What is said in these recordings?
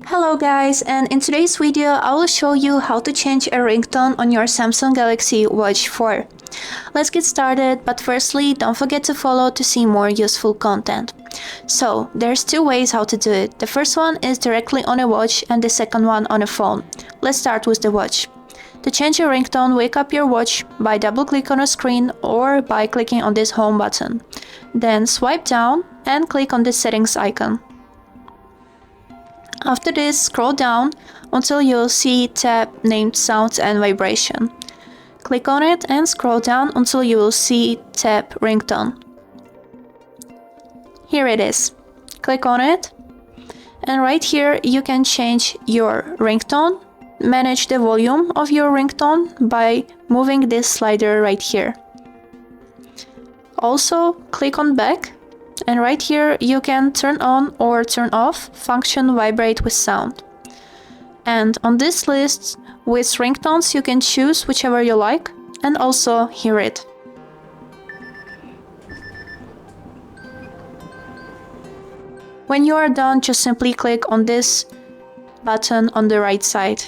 Hello guys, and in today's video I will show you how to change a ringtone on your Samsung Galaxy Watch 4. Let's get started, but firstly don't forget to follow to see more useful content. So, there's two ways how to do it. The first one is directly on a watch and the second one on a phone. Let's start with the watch. To change your ringtone, wake up your watch by double-click on a screen or by clicking on this home button. Then swipe down and click on the settings icon. After this, scroll down until you'll see tab named Sounds and Vibration. Click on it and scroll down until you will see tab Ringtone. Here it is. Click on it, and right here you can change your ringtone, manage the volume of your ringtone by moving this slider right here. Also, click on Back. And right here you can turn on or turn off function vibrate with sound. And on this list with ringtones you can choose whichever you like and also hear it. When you are done, just simply click on this button on the right side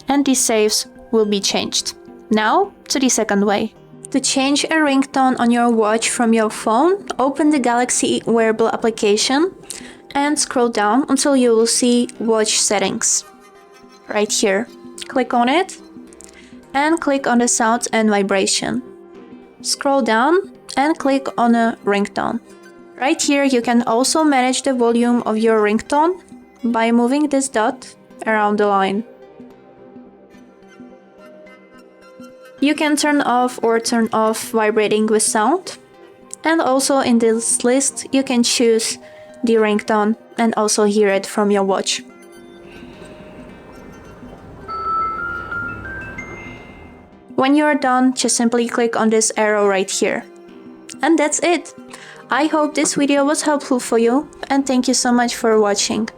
and these saves will be changed. Now to the second way. To change a ringtone on your watch from your phone, open the Galaxy wearable application and scroll down until you will see watch settings. Right here. Click on it and click on the sound and vibration. Scroll down and click on a ringtone. Right here you can also manage the volume of your ringtone by moving this dot around the line. You can turn off or turn off vibrating with sound, and also in this list you can choose the ringtone and also hear it from your watch. When you are done, just simply click on this arrow right here. And that's it! I hope this video was helpful for you and thank you so much for watching.